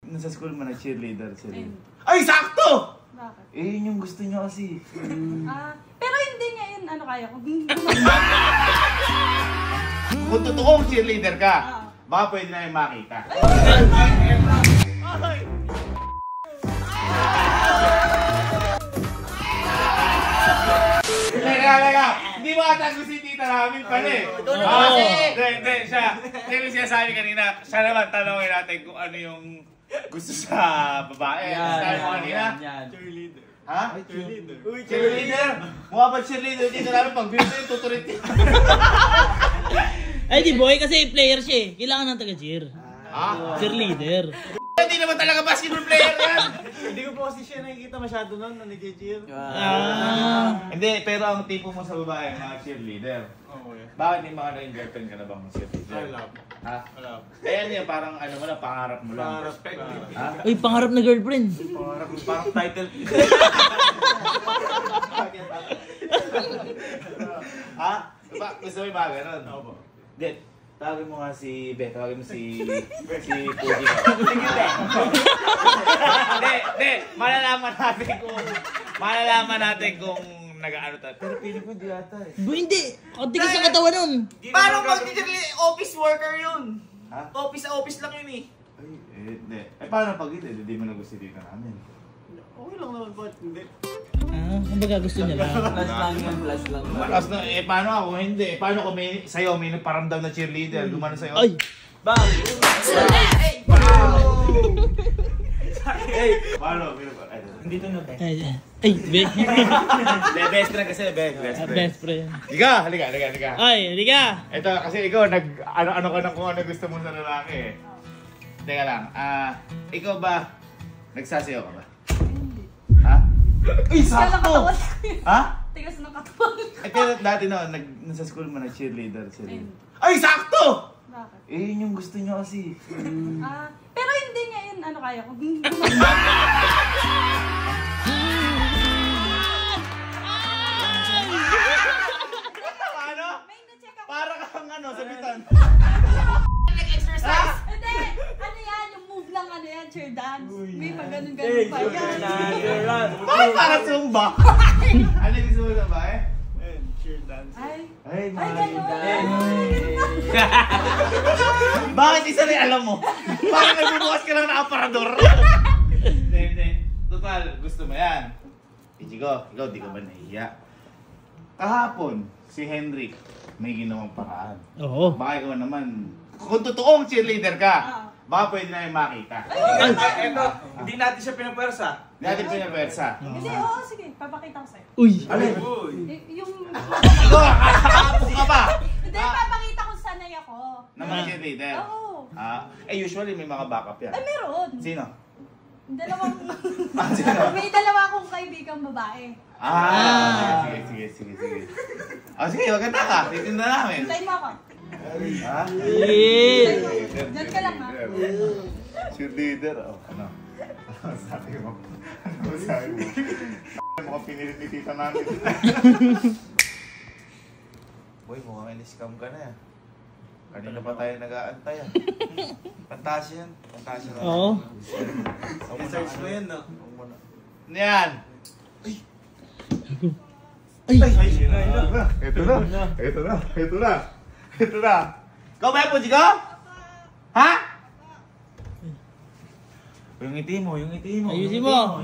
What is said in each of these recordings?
Nasa school mo na cheerleader sila. Ay, sakto! Bakit? Eh, yun yung gusto nyo kasi. Pero hindi niya yun, ano kaya ko. Kung totoong cheerleader ka, baka pwede na yung makita. Teka. Hindi mo ata gusto yung tita namin pala eh. Hindi, siya. Hindi siya sabi kanina. Siya naman, tanongin natin kung ano yung gusto sa babae. Sabi mo kanina? Cheerleader. Ha? Cheerleader. Uy, cheerleader! Mukha ba cheerleader dito namin pag biro yung tuturit yun? Ay, di boy, kasi player siya eh. Kailangan ng taga-cheer. Cheerleader. Hindi naman talaga basketball player yan! Hindi ko po kasi siya nakikita masyado nun na nag-cheer. Hindi, pero ang tipo mo sa babae, mga cheerleader. Okay. Bakit hindi mga naging girlfriend ka na bang cheerleader? Wala po. Ha? Wala po. Kaya niya, parang ano mo lang, pangarap mo lang. Respect. Ha? Uy, pangarap na girlfriend. Parang title. Ha? Diba? Gusto mo yung mga ganun? Opo. Hindi. Tawagin mo nga si Beth. Tawagin mo si Puji ka. Hindi. Malalaman natin kung nag-ano tayo. Pero piling ko hindi ata eh. Boy, hindi. Ang tigas sa katawan nun. Paano mag-cheerleader? Office worker yun. Ha? Office lang yun eh. Ay, hindi. Paano pag hindi mo na gusto dito namin? Okay lang naman po. Hindi. Kumbaga gusto niya lang. Plus lang. Tapos na, paano ako? Hindi. Paano kung sa'yo may nagparamdam na cheerleader? Gumano sa'yo? Ay! Bang! Paano? Hindi to na best. Ay, best. Best friend kasi, Best friend. Halika. Ay, halika. Ito, kasi ikaw, ano ka na kung ano gusto mo sa lalaki eh. Teka lang, ikaw ba, nagsasayaw ka ba? Ha? Ay, sakto! Ha? Tigas ng katawan. Pero dati nasa school mo na cheerleader sila. Ay, sakto! Bakit? Eh, yun yung gusto nyo kasi. Pero hindi niya yun, ano kaya ko. Paano? May na-check ako. Para kang sabitan. Nag-exercise! Hindi! Ano yan? Yung move lang ano yan, cheer dance. May pag ganun-ganun pa yan. Bakit parang Zumba? Ano yung gusto mo sa bahay? Cheer dance. Ay, ganun. Bakit isa rin alam mo? Bakit nagbubukas ka lang ng aparador? Hindi. Total, gusto mo yan. Ichigo, ikaw di ka ba nahiya? Kahapon, si Henrik may ginawang paraan. Oo. Baka ikaw naman, kung totoong cheerleader ka, baka pwede na yung makita. Eto, hindi natin siya pinapwersa. Hindi natin pinapersa. Hindi, oo, sige. Papakita ko sa'yo. Uy! Alin? Yung... Ikaw, kakapos ka pa! Hindi, papakita ko sanay ako. Na mga cheerleader? Oo. Usually may mga backup yan. Ay, meron. Sino? Sino? May dalawa akong kaibigang babae. Sige. Sige, maganda ka. Titinda namin. Hintayin mo ako. Ha? Diyan ka lang, ha? Cheerleader. Ano? Ano sabi mo? Mukhang pinilit ni tita namin. Boy, mukhang in-scam ka na yan. Kanina pa tayo nag-aantay yan. Fantasya yan. Fantasya na. Oo. Research mo yun, no? Ano yan? Ay! Ito na. Ikaw ba yung puji ko? Ha? Yung ngiti mo. Ayusin mo.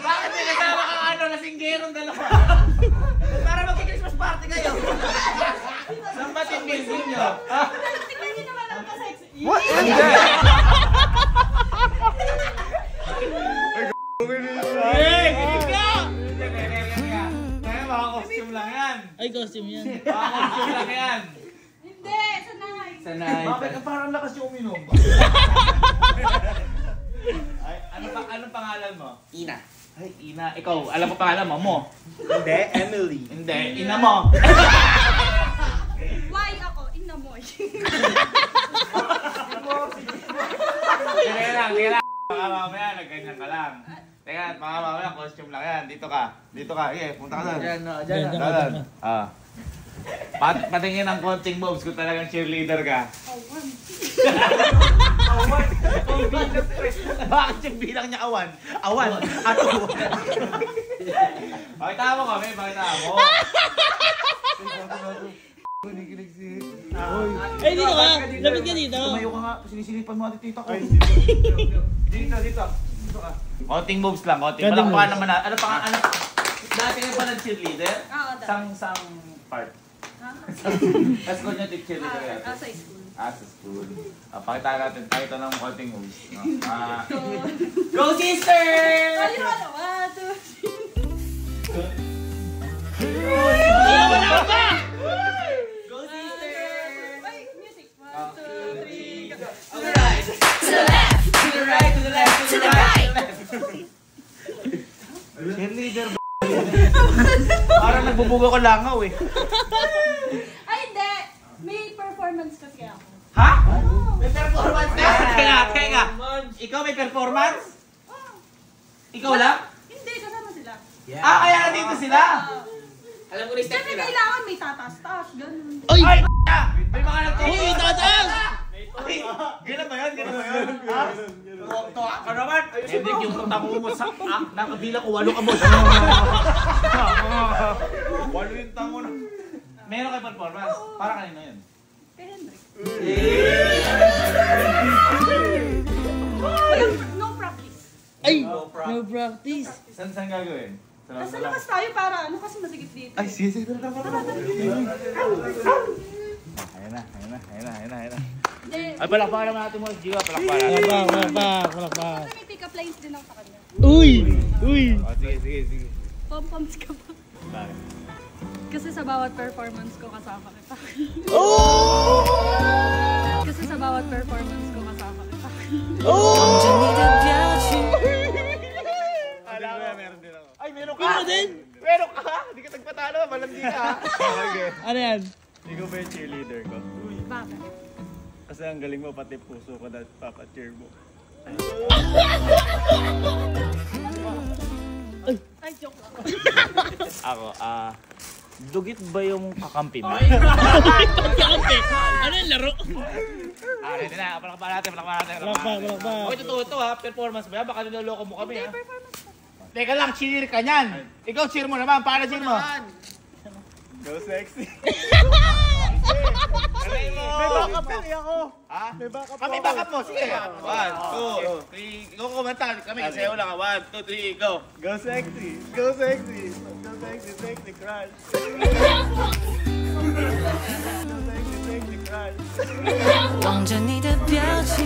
Bakit sinasama ka lasinggerong dalawa? Para mag-Christmas party kayo. Saan ba team building nyo? Tingnan niyo naman ang kasexy. What? Kaya mga costume lang yan. Ay, costume yan. Mga costume lang yan. Hindi, sanay. Bakit parang lakas yung uminom? Ay, anong pangalan mo? Ina. Ay, ina. Ikaw, alam mo pangalan mo? Hindi, Emily. Hindi, ina mo. Why ako? Ina mo. Teka lang. Baka mamaya, nagganyan ka lang. Teka, baka mamaya, costume lang yan. Dito ka. Okay, punta ka doon. Dalan. Patingin ng konting moves kung talagang cheerleader ka. Bakit yung bilang niya awan? Awan. Ato. Pakita mo kami. Ay, dito ka. Lapit ka dito. Tumayo ka nga. Sinisilipan mo ati tita ko. Dito ka. Konting moves lang. Walang pa naman na. Ano pa? Dati nga pa nag-cheerleader? Sang part. Tapos ko niya cheerleader yan. Sa school. Sa school. Pakita natin. Pakita ng konting moves. Go sisters! Ayun, 1, 2, 3. Wala pa! Go sisters! Ay, music. 1, 2, 3. To the right! To the left! To the right! To the left! To the right! Cheerleader ba? Parang nagbubuga ko langaw eh. Ay, hindi. May performance kasi ako. Ha? May performance ka? Kaya. Ikaw may performance? Ikaw lang? Hindi, kasama sila. Kaya nandito sila? Alam ko na step Kasi nila. kailangan may tatas-taas, ganun. Ay! Ay! May mga Uy, tataas! Ay! Gano'n ba yun? Ha? Tuwa ka naman! Hindi yung tango mo sa... nakabila ko 8 ka mo. 8 yung tango na. Meron kayo performance? Para kanino yun? Kay Hendrik. Ay! No practice. Ay! No practice. Saan gagawin? Nasa labas tayo para ano kasi masigit dito. Ay, sige. Ayun na. Hindi. Ay, palakpakan naman natin mo. Giga, palakpakan natin. Palakpak. Kasi may pick-up lines din ako sa kanya. Uy! Sige. Pom-poms ka ba? Bakit? Kasi sa bawat performance ko kasama kita. Oh! Kasi sa bawat performance ko kasama kita. Oh! Alam ko, meron din ako. Ay, meron ka! Meron din? Meron ka! Hindi ka nagpatalo, malandi ka. Ano yan? Hindi ko ba yung cheerleader ko? Bakit? Kasi ang galing mo, pati puso ko na papa-cheer mo. Ay, joke lang. Ako, dugit ba yung kakampi mo? Pagkakampi. Ano yung laro? Ready na, palakpakan natin. Palakpak. Okay, totoo ito ha, performance ba yan? Baka niloloko mo kami Hindi, ha. performance ko. Teka lang, cheer ka niyan. Ikaw cheer mo naman, paano cheer mo? Go sexy! May backup kami ako! Ha? May backup Kami ako. backup mo, sige. 1, 2, 3. Ikaw kumanta, kami sayo lang. 1, 2, 3, go. Go sexy! Go sexy! Go sexy, sexy crush! Go sexy, sexy crush! 望着你的表情，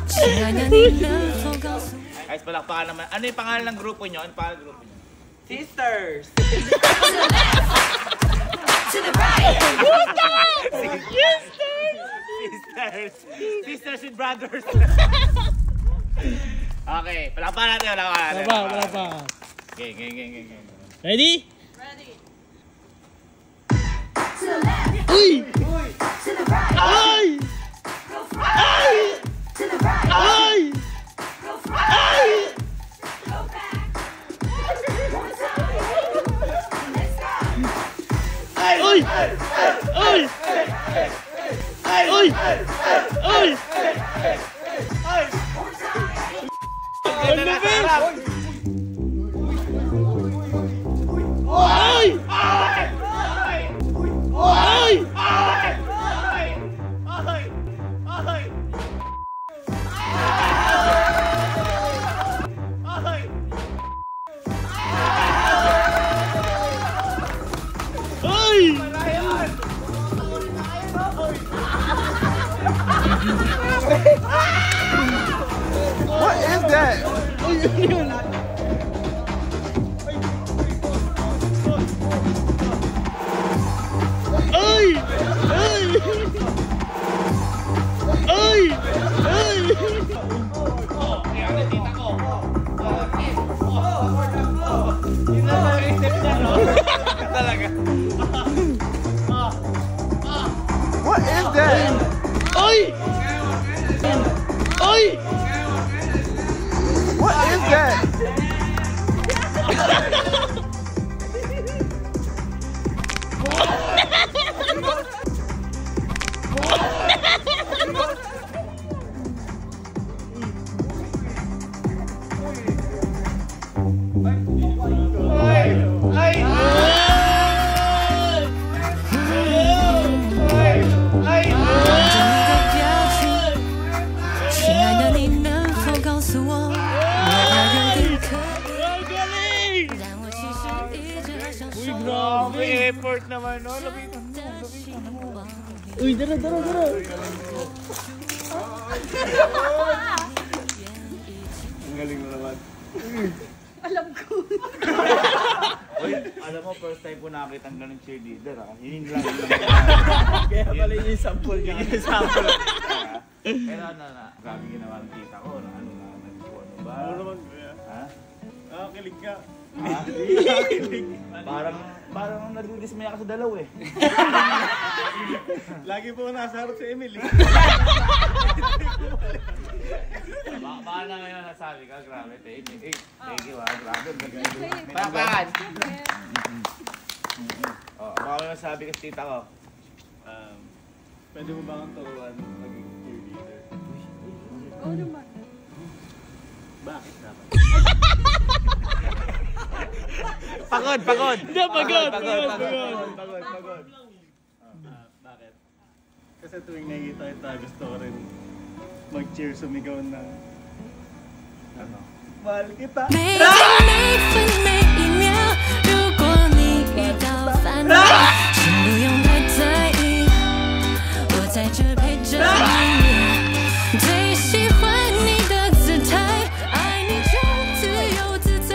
亲爱的，你能否告诉我？ Guys, palakpakan naman. Ano yung pangalan ng grupo nyo? Ano yung pangalan ng grupo nyo? Sisters! To the right. Sisters and brothers. Okay, palakpakan natin. Palakpak. Okay. Ready? Ready? Uy! Ay! Ay! Ay! Ay! Uy! Uy! Uy! Uy! Ang lupit! Ay! Ay! Ay! What is that? Ay, ano yun? Ay! Ay! Ay! Ay! Oh, kaya na tita ko. talaga. What is that? Oy! Oy! What is that? Grabe! Effort naman, no? Lapitan mo. Uy, dara. Ang galing mo naman. Alam ko. Uy, alam mo, first time ko nakakita ng ganun cheerleader ah. Yun lang. Kaya pala yung sample niya. Yung sample. Pero grabe ginawa ng tita ko. Ano ba? Ano naman, kuya? Ha? Kilig ka. Ha? Parang nagdidismaya ka sa dalaw eh. Lagi po nasa harap si Emily. Baka na ngayon nasabi ka, grabe. Thank you ah, grabe. Bakit? Baka may masabi ka sa tita ko. Pwede mo ba akong turuan maging cheerleader? Oo naman. Bakit dapat? Pagod! Hindi, pagod. Bakit? Kasi tuwing nakikita kita, gusto ko rin mag-cheer, sumigaw ng ano? Mahal kita! 每天每分每一秒，如果你遇到烦恼，请不用太在意，我在这陪着你。最喜欢你的姿态，爱你就自由自在，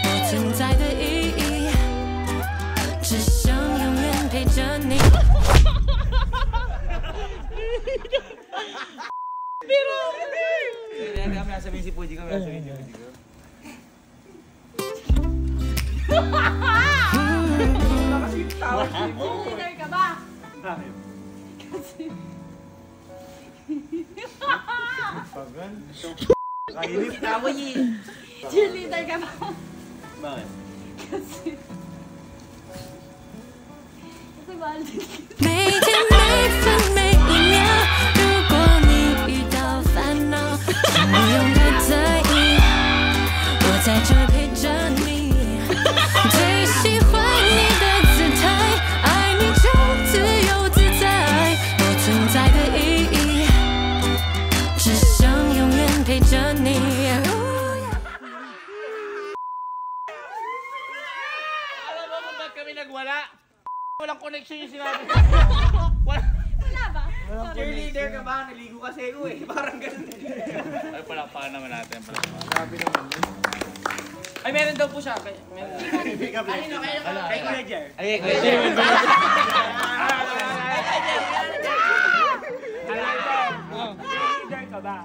不存在的意义，只想永远陪着你。 Kami nasabihin si Puji ko, nasabihin si Puji ko. Cheerleader ka ba? Bakit? Pagan? Kainip na mo yun. Cheerleader ka ba? Bakit? Kasi mahal din kita. 每天每分每一秒，如果你遇到烦恼，请不用太在意，我在这陪着你。最喜欢你的姿态，爱你就自由自在，不存在的意义，只想永远陪着你。 Alam mo kung ba't kami nagwala? Walang connection yung sinabi ko. Wala. Wala ba? Cheerleader ka ba? Naligo kasi ko eh. Parang ganun eh. Ay, palakpakan naman natin. Grabe naman yun. Ay, meron daw po siya. Meron. Pick up line. Kay Kuya Jer. Ay, kuya. Cheerleader ka ba?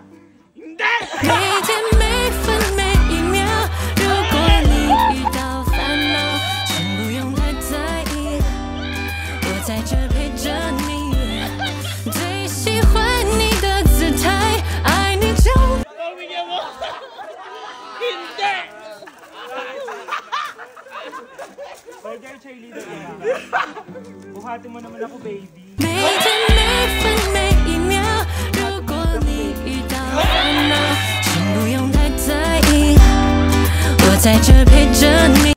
每天每分每一秒，如果你遇到烦恼，请不用太在意，我在这陪着你。最喜欢你的姿态，爱你就。 Pamigyan mo! Hindi! Kuya Jer, cheerleader ka ba? Buhati mo naman ako, baby. 每天每分每一秒，如果你遇到烦恼，请不用太在意，我在这陪着你。